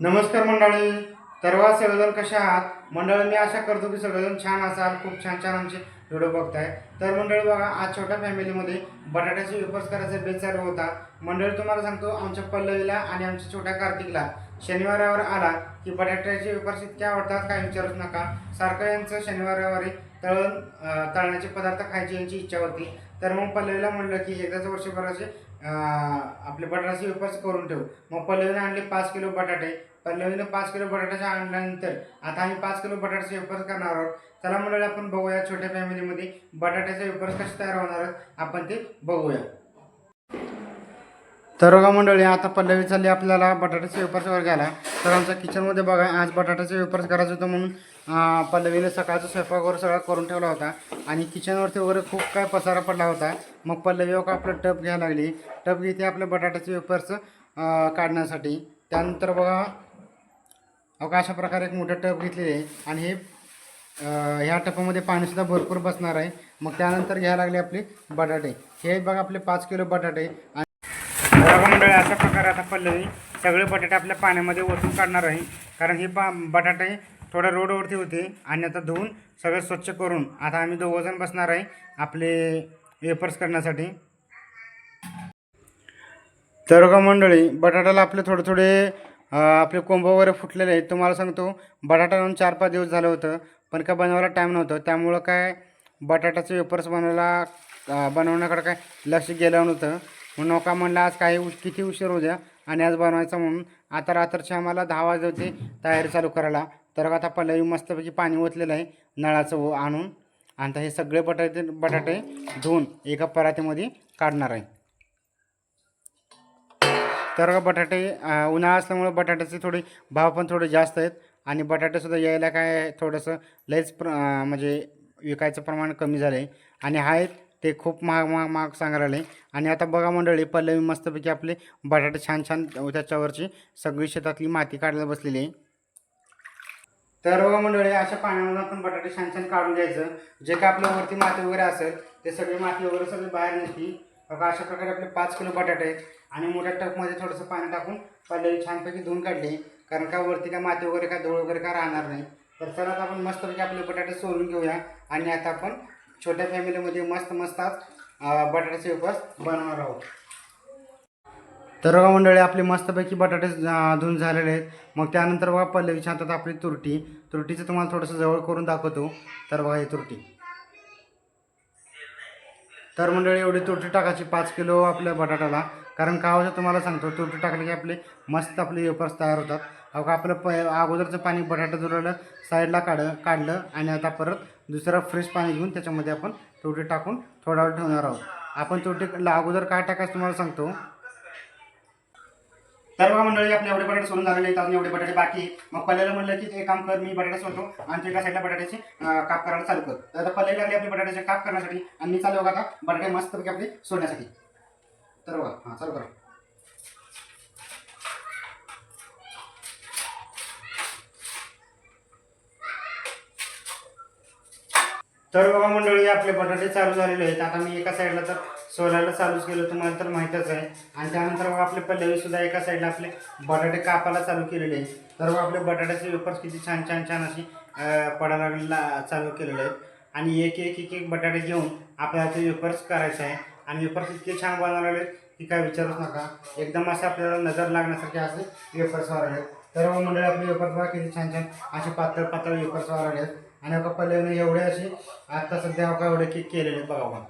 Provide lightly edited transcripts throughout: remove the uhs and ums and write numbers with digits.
नमस्कार मंडळी. तर सगळेजण कशा आहात मंडळी? मी आशा करतो की सगळेजण छान असाल. खूप छान छान आमचे व्हिडिओ बघताय. तर मंडळी बघा, आज छोट्या फॅमिलीमध्ये बटाट्याचे वेफर्स करायचा बेत चालू होता. मंडळी तुम्हाला सांगतो, आमच्या पल्लवीला आणि आमच्या छोट्या कार्तिकला शनिवारावर आला की बटाट्याचे वेफर्स इतके आवडतात काय विचारूच नका. सारखं यांचं शनिवार रविवारी तळण्याचे पदार्थ खायची यांची इच्छा होती. तर मग पल्लवीला म्हणलं की एकदाच वर्षभराचे आपले बटाट्याचे वेफर्स करून ठेव. मग पल्लवीने आणले 5 किलो बटाटे. पल्लवीने 5 किलो बटाट्याच्या आणल्यानंतर आता आम्ही 5 किलो बटाट्याचे वेफर्स करणार आहोत. चला मंडळी, आपण बघूया छोट्या फॅमिलीमध्ये बटाट्याचे वेफर्स कसे तयार होणार आहेत, आपण ते बघूया. तर बघा मंडळी, आता पल्लवी चालली आपल्याला बटाट्याचे वेफर्स वगैरे घ्यायला. तर आमच्या किचनमध्ये बघा, आज बटाट्याचे वेफर्स करायचं होतं म्हणून पल्लवीने सकाळचा स्वयंपाक वगैरे सगळा करून ठेवला होता आणि किचनवरती वगैरे खूप काय पसारा पडला होता. मग पल्लवी आपलं टप घ्यायला लागली. टप घेते आपल्या बटाट्याचे वेफर्स काढण्यासाठी. त्यानंतर बघा अशा प्रकारे एक मोठं टप घेतलेले आहे आणि ह्या टपामध्ये पाणीसुद्धा भरपूर बसणार आहे. मग त्यानंतर घ्यायला लागले आपले बटाटे. हे बघा आपले 5 किलो बटाटे. बघा मंडळी, अशा प्रकारे आता पल्लवी सगळे बटाटे आपल्या पाण्यामध्ये ओतून काढणार आहे. कारण हे बटाटे थोड्या रोडवरती होते आणि आता धुवून सगळं स्वच्छ करून आता आम्ही दोघंजण बसणार आहे आपले वेफर्स करण्यासाठी. तर बघा मंडळी, बटाट्याला आपले थोडे थोडे आपले कोंब वगैरे फुटलेले आहेत. तुम्हाला सांगतो, बटाटा लावून 4-5 दिवस झालं होतं, पण काय बनवायला टाईम नव्हतं. त्यामुळं काय बटाट्याचे वेफर्स बनवण्याकडे काय लक्ष गेलं नव्हतं. म्हणून नका म्हणलं आज किती उशीर होऊ द्या आणि आज बनवायचं म्हणून. आता रात्रीचे आम्हाला 10 वाजले होते तयारी चालू करायला. तर आता पल्लवी मस्तपैकी पाणी ओतलेलं आहे नळाचं आणून. आता हे सगळे बटाटे धुवून एका परातीमध्ये काढणार आहे. तर बटाटे उन्हाळा असल्यामुळे बटाट्याचे भाव पण थोडे जास्त आहेत आणि बटाटेसुद्धा यायला काय थोडंसं लयच म्हणजे विकायचं प्रमाण कमी झालं आहे आणि आहेत ते खूप महाग महाग महाग सांगायला आले. आणि आता बघा मंडळी, पल्लवी मस्तपैकी आपले बटाटे छान छान त्याच्यावरची सगळी शेतातली माती काढायला बसलेली आहे. तर बघा मंडळी, अशा पाण्यामध्ये आपण बटाटे छान छान काढून घ्यायचं. जे काय आपल्यावरती माती वगैरे असेल ते सगळी माती वगैरे सगळी बाहेर निघते. बघा अशा प्रकारे आपले 5 किलो बटाटे आहेत आणि मोठ्या टपमध्ये थोडंसं पाणी टाकून पल्लवी छानपैकी धुवून काढले. कारण का वरती काय माती वगैरे काय धूळ वगैरे काय राहणार नाही. तर चला आता आपण मस्तपैकी आपले बटाटे सोलून घेऊया आणि आता आपण छोट्या फॅमिलीमध्ये मस्त मस्त आज बटाट्याचे वेफर्स बनवणार आहोत. तर बघा मंडळी, आपले मस्तपैकी बटाटे धुवून झालेले आहेत. मग त्यानंतर बघा पल्लवीच्या हातात आपली तुरटीचं तुम्हाला थोडंसं जवळ करून दाखवतो. तर बघा ही तुरटी. तर मंडळी, एवढी तुरटी टाकायची 5 किलो आपल्या बटाट्याला. कारण का होतं तुम्हाला सांगतो, तुरटी टाकली की आपले मस्त आपले वेफर्स तयार होतात. अगं आपलं अगोदरचं पाणी बटाटा जुळवलं साईडला काढलं आणि आता परत दुसरं फ्रेश पाणी घेऊन त्याच्यामध्ये आपण तुरटी टाकून थोडा वेळ ठेवणार आहोत. आपण तुरटीला अगोदर काय टाकायचं तुम्हाला सांगतो. तर बघा मंडळी, आपले एवढे बटाटे सोडून झालेले आहेत, अजून एवढे बटाटे बाकी आहे. मग पल्ल्याला म्हणलं की ते काम कर, मी बटाटे सोडतो आणि तू एका साईडला बटाट्याचे काप करायला चालू कर. तर आता पल्ल्याला लागले आपले बटाट्याचे काप करण्यासाठी आणि मी चालू बघा आता बटाटे मस्तपैकी आपले सोडण्यासाठी. तर बघा, हां चालू करा. तर बघा मंडळी, आपले बटाटे चालू झालेले आहेत. आता मी एका साईडला तर सोलायला चालूच केलं, तुम्हाला तर माहीतच आहे. आणि त्यानंतर बघा आपले पल्लवीसुद्धा एका साईडला आपले बटाटे कापायला चालू केलेले आहेत. तर बघा आपले बटाट्याचे वेफर्स किती छान छान छान अशी पडायला चालू केलेले आहेत. आणि एक एक एक एक बटाटे घेऊन आपल्याला ते वेफर्स करायचे आहे. आणि वेफर्स इतके छान बनवलेले आहेत की काय विचारूच नका. एकदम असं आपल्याला नजर लागण्यासारखे असे वेफर्स वाढले आहेत. तर मंडळी, आपले वेफर्स बघा किती छान छान असे पातळ पातळ वेफर्स वाढले आहेत. आणि बघा पल्लवीने एवढे असे आत्ता सध्या एवढे केक केलेले आहेत. बघा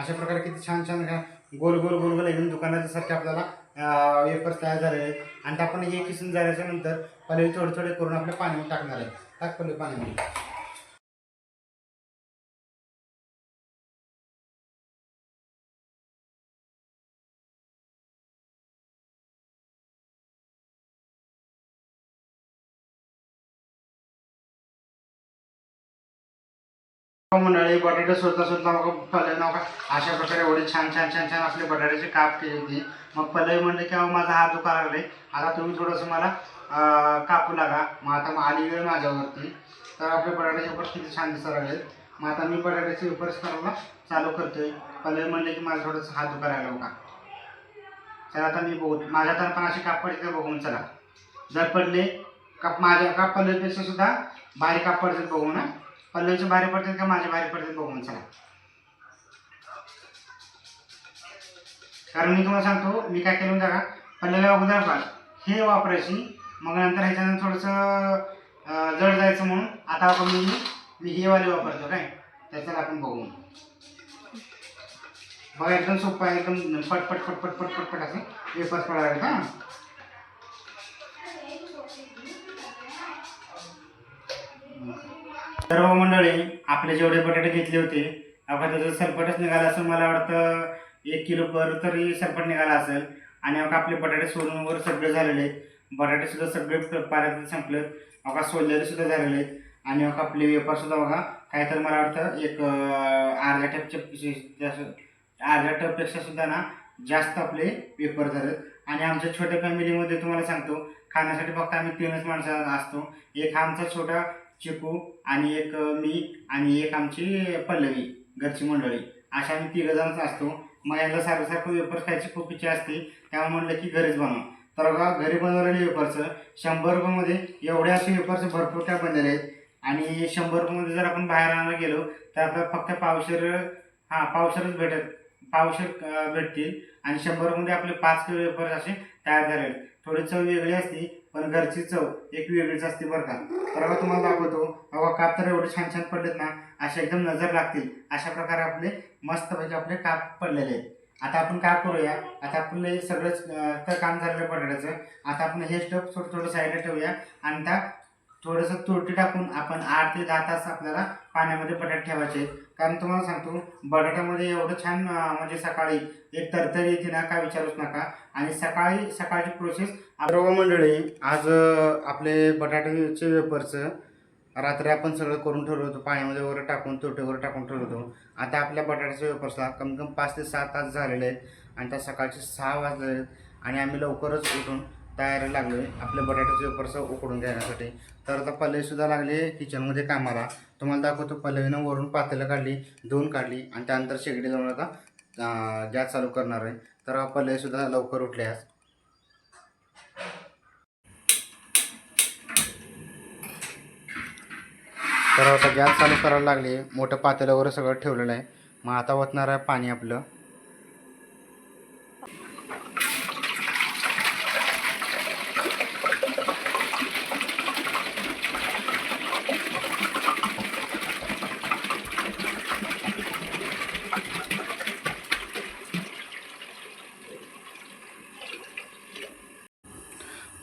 अशा प्रकारे किती छान छान गोल गोल गोल गोल एकदम दुकानाच्यासारखे आपल्याला वेफर्स तयार झालेले आहेत. आणि आपण हे किसून झाल्याच्या नंतर पल्लवी थोडे थोडे करून आपल्या पाण्यामध्ये टाकणार आहे. टाक पल्लवी पाण्यामध्ये. मंडळी, बटाटे सोडता सोडता मग पल्लवी नका अशा प्रकारे एवढे छान छान छान छान आपले बटाट्याचे काप केले होते. मग पल्लवी म्हणले की माझा हात दुखायला लागले, आता तुम्ही थोडंसं मला कापू लागा. मग आता आली वेळ माझ्यावरती. तर आपले बटाट्याचे वेफर्स किती छान दिसायला लागले. मग आता मी बटाट्याचे वेफर्स करायला चालू करतोय. पल्लवी म्हणले की माझं थोडंसं हात दुखायला लागला होता. चला आता मी बघू माझ्या तर पण अशी काप पडते बघून चला. जर पडले काप माझ्या का पल्लवीपेक्षा सुद्धा भारी काप पडतात बघू ना. पल्लवीचे भारी पडतात का माझे भारी पडतात बघून चला. कारण मी तुम्हाला सांगतो मी काय केलं होतं का, पल्लवी अगोदर पण हे वापरायची, मग नंतर ह्याच्यानंतर थोडंसं जड जायचं म्हणून आता आपण मी हे वाले वापरतो काय. त्याच्याला आपण बघू बघा, एकदम सोपं आहे, एकदम पटपट पटपट पटपट पट असं वेपर्स पडायला लागेल. हां सर्व मंडळी आपले जेवढे बटाटे घेतले होते अगं त्याचं सलपटच निघाला असेल, मला वाटतं 1 किलो पर तरी सलपट निघाला असेल. आणि अगं आपले बटाटे सोलून वगैरे सगळे झालेले आहेत, बटाटे सुद्धा सगळे पाण्यात संपलेत, अगं सोललेले सुद्धा झालेले आहेत. आणि अगं आपले वेपर सुद्धा बघा काय तर मला वाटतं एक अर्ध्या टपपेक्षा सुद्धा ना जास्त आपले वेपर झालेत. आणि आमच्या छोट्या फॅमिलीमध्ये तुम्हाला सांगतो खाण्यासाठी फक्त आम्ही 3च माणसं असतो. एक आमचा छोटा चिकू आणि एक मी आणि एक आमची पल्लवी घरची मंडळी, अशा आम्ही 3 जणच असतो. मग याला सारखं वेपर्स खायची खूप इच्छा असते, त्यामुळे म्हणलं की घरीच बनव. तर बघा घरी बनवलेले वेपर्स 100 रुपयामध्ये एवढे असे वेपर्स भरपूर काय बनलेले आहेत. आणि 100 रुपयामध्ये जर आपण बाहेर आणायला गेलो तर आपल्याला फक्त पावशेरच भेटतील. आणि 100 रुपयामध्ये आपले 5 किलो वेपर्स असे तयार झाले आहेत. थोडी चव वेगळी असते पण घरची चव एक वेगळीच असते बरं का. तर बघा तुम्हाला दाखवतो, बघा काप तर एवढे छान छान पडलेत ना, असे एकदम नजर लागतील अशा प्रकारे आपले मस्तपैकी आपले काप पडलेले आहेत. आता आपण काय करूया, आता आपले सगळंच तर काम झालेलं बटाट्याचं. आता आपण हे स्टफ थोडं साईडला ठेवूया आणि त्या थोडंसं तुरटी टाकून आपण 8 ते 10 तास आपल्याला पाण्यामध्ये बटाटे ठेवायचे. कारण तुम्हाला सांगतो बटाट्यामध्ये एवढं छान म्हणजे सकाळी एक तरतरी येते ना, काय विचारूच नका. आणि सकाळची प्रोसेस सर्व मंडळी आज आपले बटाट्याचे वेपर्स रात्री आपण सगळं करून ठेवलं होतं, पाण्यामध्ये वगैरे टाकून तुरटीवर टाकून ठेवलं होतं. आता आपल्या बटाट्याच्या वेपर्सला कमी कमी 5 ते 6 तास झालेले आहेत आणि त्या सकाळचे 6 वाजले आहेत. आणि आम्ही लवकरच उठून तयारी लागलो आहे आपले बटाट्याचे वेपर्स उकडून घेण्यासाठी. तर आता पल्लवीसुद्धा लागली किचनमध्ये कामाला. तुम्हाला दाखवतो, पल्लवीनं वरून पातेलं काढली, 2 काढली आणि त्यानंतर शेगडी लावून आता गॅस चालू करणार आहे. तर पल्लवीसुद्धा लवकर उठले आज. तर आता गॅस चालू करायला लागली, मोठं पातेलं वगैरे सगळं ठेवलेलं आहे. मग आता ओतणार आहे पाणी आपलं.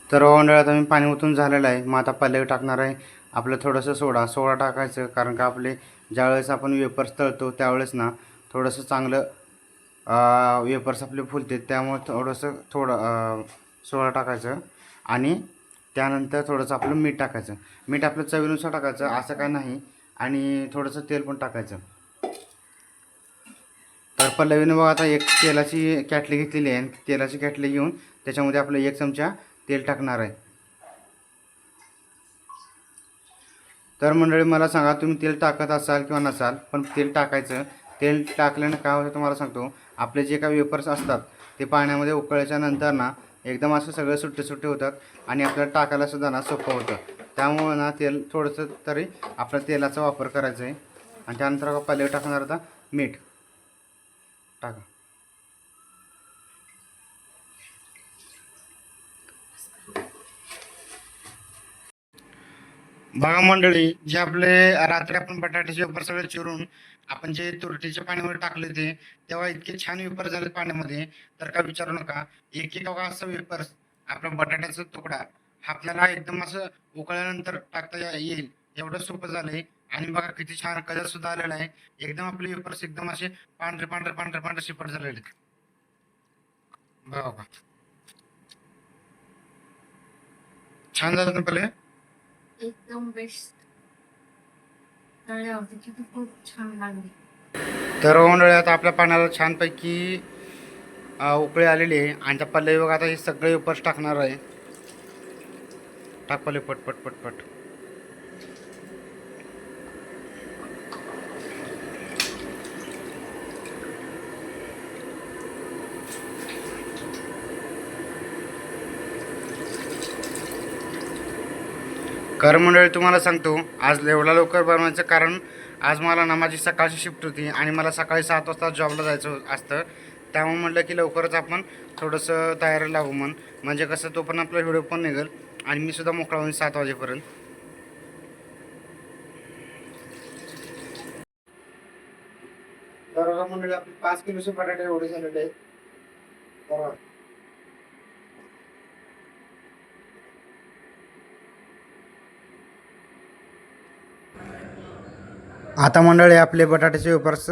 तर मंडळात मी पाणी ओतून झालेलं आहे. मग आता पल्लवी टाकणार आहे आपलं थोडंसं सोडा टाकायचं. कारण का आपले ज्यावेळेस आपण वेपर्स तळतो त्यावेळेस ना थोडंसं चांगलं वेपर्स आपले फुलते, त्यामुळे थोडं सोडा टाकायचं. आणि त्यानंतर थोडंसं आपलं मीठ टाकायचं. मीठ आपलं चवीनुसार टाकायचं, असं काय नाही. आणि थोडंसं तेल पण टाकायचं. तर पल्लवीनं बघा आता एक तेलाची कॅटली घेतलेली आहे. तेलाची कॅटली घेऊन त्याच्यामध्ये आपलं 1 चमचा तेल टाकणार आहे. तर मंडळी मला सांगा, तुम्ही तेल टाकत असाल किंवा नसाल, पण तेल टाकायचं. तेल टाकल्यानं काय होतं तुम्हाला सांगतो, आपले जे काही वेपर्स असतात ते पाण्यामध्ये उकळल्याच्या नंतर ना एकदम असं सगळे सुट्टे होतात आणि आपल्याला टाकायला सुद्धा ना सोपं होतं. त्यामुळं ना तेल थोडंसं तरी आपल्या तेलाचा वापर करायचा आहे. आणि त्यानंतर पल्लवी टाकणार आता मीठ टाका. बघा मंडळी, जे आपले रात्री आपण बटाट्याचे वेपर सगळे चिरून आपण जे तुरटीच्या पाण्यावर टाकले ते, तेव्हा इतके छान वेपर झाले पाण्यामध्ये, तर काय विचारू नका. एक बघा असं वेपर आपला बटाट्याचा तुकडा आपल्याला एकदम असं उकळल्यानंतर टाकता येईल एवढं सोपं झालंय. आणि बघा किती छान कलर सुद्धा आलेला आहे. एकदम आपले वेपर्स एकदम असे पांढरे शिपट झालेले. बघा छान झालं ना पहिले, एकदम बेस्ट. खूप छान लागली. तर मंडळी आता आपल्या पाण्याला छानपैकी उकळी आलेली आहे. आणि त्या पल्लवी बघा आता हे सगळे वेपर्स टाकणार आहे. टाक पल्लवी पट पट पट पट. कर मंडळी तुम्हाला सांगतो आज एवढा लवकर बनवायचं कारण आज मला ना माझी सकाळची शिफ्ट होती आणि मला सकाळी 7 वाजता जॉबला जायचं असतं. त्यामुळे म्हटलं की लवकरच आपण थोडंसं तयारी लागू म्हणजे कसं तो पण आपला व्हिडिओ पण निघेल आणि मी सुद्धा मोकळा होईन 7 वाजेपर्यंत. तर मंडळी आपले 5 किलोचे बटाटे एवढे झालेले आहेत. बरोबर. आता मंडळी आपले बटाट्याचे वेफर्स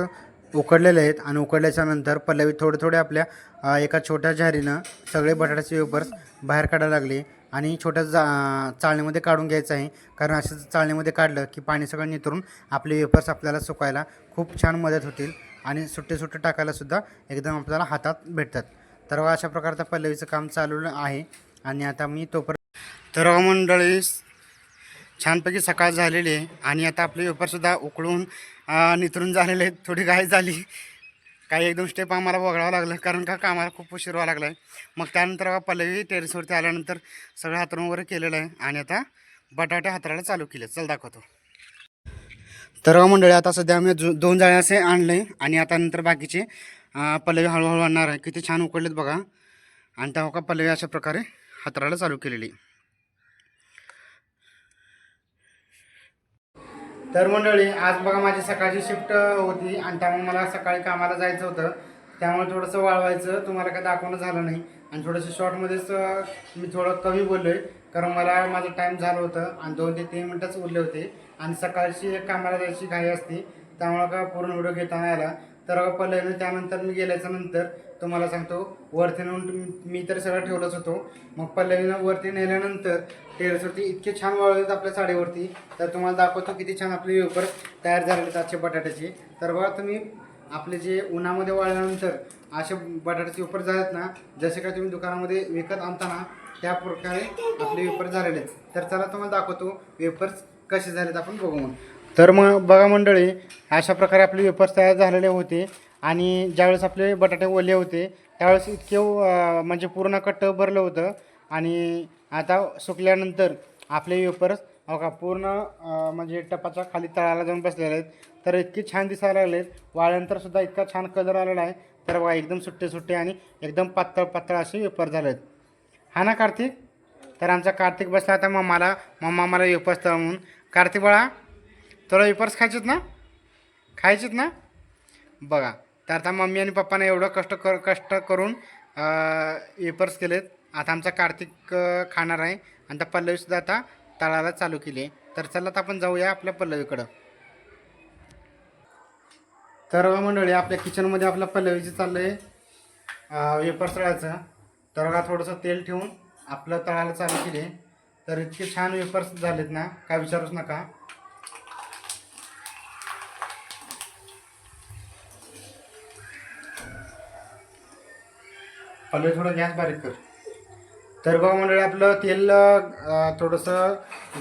उकडलेले आहेत आणि उकडल्याच्या नंतर पल्लवी थोडे थोडे आपल्या एका छोट्या झारीनं सगळे बटाट्याचे वेफर्स बाहेर काढायला लागले आणि छोट्या चाळणीमध्ये काढून घ्यायचं आहे. कारण असं चाळणीमध्ये काढलं की पाणी सगळं निथरून आपले वेफर्स आपल्याला सुकायला खूप छान मदत होतील आणि सुट्टे सुट्टे टाकायलासुद्धा एकदम आपल्याला हातात भेटतात. तर अशा प्रकारचं पल्लवीचं काम चालू आहे आणि आता मी तोपर्यंत तर मंडळी छानपैकी सकाळ झालेली आहे आणि आता आपले वेफरसुद्धा उकळून निथरून झालेले आहेत. थोडी घाई झाली, काही एकदम स्टेप आम्हाला वगळावं लागलं कारण का कामाला खूप उशीर व्हावं लागला आहे. मग त्यानंतर पल्लवी टेरेसवरती आल्यानंतर सगळं हातरून वगैरे केलेलं आहे आणि आता बटाटे हातरायला चालू केले. चल दाखवतो. तर मंडळी आता सध्या आम्ही 2 जाळे असे आणले आणि आता नंतर बाकीचे पल्लवी हळूहळू आणणार आहे. किती छान उकडलेत बघा आणि तेव्हा का पल्लवी अशा प्रकारे हातरायला चालू केलेली. तर मंडळी आज बघा माझी सकाळची शिफ्ट होती आणि त्यामुळे मला सकाळी कामाला जायचं होतं. त्यामुळे थोडंसं वाळवायचं तुम्हाला काय दाखवणं झालं नाही आणि थोडंसं शॉर्टमध्येच मी थोडं कमी बोललो आहे कारण मला माझं टाईम झालं होतं आणि 2 ते 3 मिनटंच उरले होते आणि सकाळची कामाला जायची घाई असते त्यामुळं का पूर्ण व्हिडिओ घेता नाही आला. तर पहिले त्यानंतर मी गेल्याच्या नंतर तुम्हाला सांगतो वरती नेऊन मी तर सगळं ठेवलंच होतो. मग पल्लवीनं वरती नेल्यानंतर टेरेसवरती इतके छान वाळलेत आपल्या साडीवरती. तर तुम्हाला दाखवतो किती छान आपले वेफर तयार झालेले आजचे बटाट्याचे. तर बघा तुम्ही आपले जे उन्हामध्ये वाळल्यानंतर असे बटाट्याचे वेफर झालेत ना, जसे काय तुम्ही दुकानामध्ये विकत आणताना त्या प्रकारे आपले वेफर झालेले आहेत. तर चला तुम्हाला दाखवतो वेफर्स कसे झालेत आपण बघू. मग तर मग बघा मंडळी अशा प्रकारे आपले वेफर्स तयार झालेले होते आणि ज्यावेळेस आपले बटाटे ओले होते त्यावेळेस इतके म्हणजे पूर्ण कट्ट भरलं होतं आणि आता सुकल्यानंतर आपले वेफर्स बघा पूर्ण म्हणजे टपाच्या खाली तळाला जाऊन बसलेले आहेत. तर इतके छान दिसायला लागलेत. वाळल्यानंतरसुद्धा इतका छान कलर आलेला आहे. तर बघा एकदम सुट्टे सुट्टे आणि एकदम पातळ पातळ असे वेफर झाले आहेत. हा ना कार्तिक? तर आमचा कार्तिक बसला आता मम्मा मला वेफर्स तळ म्हणून. कार्तिक बाळा तुला वेफर्स खायचेत ना? खायचेत ना? बघा तर आता मम्मी आणि पप्पाने एवढं कष्ट करून वेफर्स केलेत. आता आमचा कार्तिक खाणार आहे आणि त्या पल्लवीसुद्धा आता तळायला चालू केली आहे. तर चला आता आपण जाऊया आपल्या पल्लवीकडं. तर मंडळी आपल्या किचनमध्ये आपल्या पल्लवीचं चाललं आहे वेफर्स तळायचं. तर बघा थोडंसं तेल ठेवून आपलं तळायला चालू केली आहे. तर इतके छान वेफर्स झालेत ना काय विचारूच नका. पल्लवी थोडं गॅस बारीक कर. तर बघा मंडळी आपलं तेल थोडंसं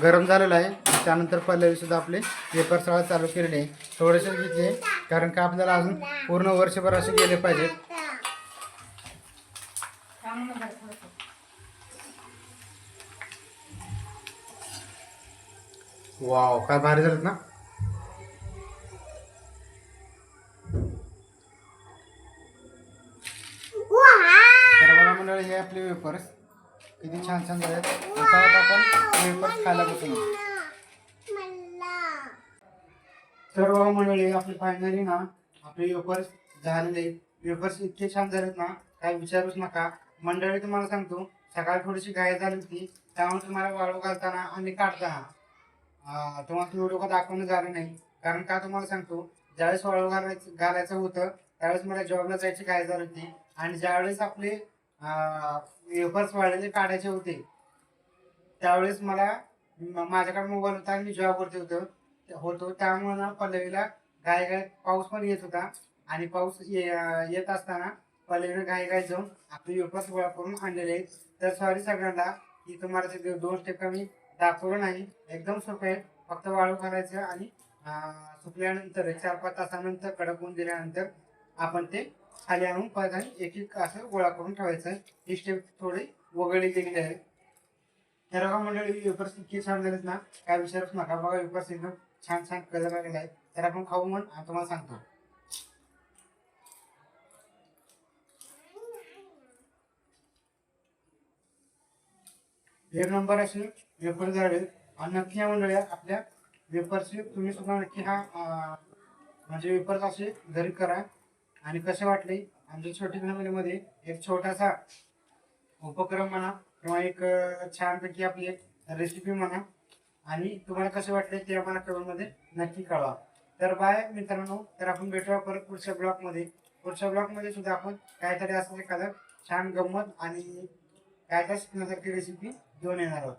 गरम झालेलं आहे. त्यानंतर पल्लवीसुद्धा आपले वेफर तळायला चालू केलेले आहे. थोडेसे घेतले कारण का आपल्याला अजून पूर्ण वर्षभर असे गेले पाहिजेत. वाव काय भारी झालेत ना. तर बघा मंडळी हे आपले वेफर्स किती छान छान झाले आहेत. आता आपण वेफर्स खायला बसून. तर बघा मंडळी आपले फायनली ना आपले वेफर्स झालेले. वेफर्स इतके छान झालेत ना काय विचारूच नका. मंडळी तुम्हाला सांगतो सकाळी थोडीशी घाई झाली होती त्यामुळे तुम्हाला वाळू घालताना आणि काढताना तुम्हाला व्हिडिओ का दाखवणं झालं नाही. कारण का तुम्हाला सांगतो ज्यावेळेस वाळू घालायचं होतं त्यावेळेस मला जॉबला जायची घाई झाली होती आणि ज्यावेळेस आपले वेफर्स वाळलेले काढायचे होते त्यावेळेस मला माझ्याकडे मोबाईल होता आणि मी जॉबवरती होतो त्यामुळे ना पल्लवीला घाई पाऊस पण येत होता आणि पाऊस येत असताना पल्लवीनं घाई जाऊन आपले वेफर्स गोळा करून आणलेले आहेत. तर सॉरी सगळ्यांना की तुम्हाला ते 2 स्टेप मी दाखवलं नाही. एकदम सोपे आहे. फक्त वाळू घालायचं आणि सुकल्यानंतर 4-5 तासानंतर कडक होऊन दिल्यानंतर आपण ते खाली आणून परत एक एक असं गोळा करून ठेवायचं. ही स्टेप थोडी वगळली गेलेली आहे. तर बघा मंडळी वेफर्स इतके छान झालेत ना, काय विचारूच नका. बघा वेफर्स एकदम छान छान कलर आलेला आहे. तर आपण खाऊ म्हणून तुम्हाला सांगतो. एक नंबर असे वेफर झाले. आणि नक्की या मंडळी आपल्या वेफरचे तुम्ही सुद्धा नक्की हा म्हणजे वेफर्स असे घरी करा. आणि कसे वाटले आमच्या छोटी फॅमिलीमध्ये एक छोटासा उपक्रम म्हणा किंवा एक छानपैकी आपली एक रेसिपी म्हणा. आणि तुम्हाला कसे वाटले ते आम्हाला कमेंटमध्ये नक्की कळवा. तर बाय मित्रांनो. तर आपण भेटूया परत पुढच्या ब्लॉगमध्ये. पुढच्या ब्लॉगमध्ये सुद्धा आपण काहीतरी असं एखादं छान गंमत आणि काय काय शिकण्यासारखी रेसिपी घेऊन येणार आहोत.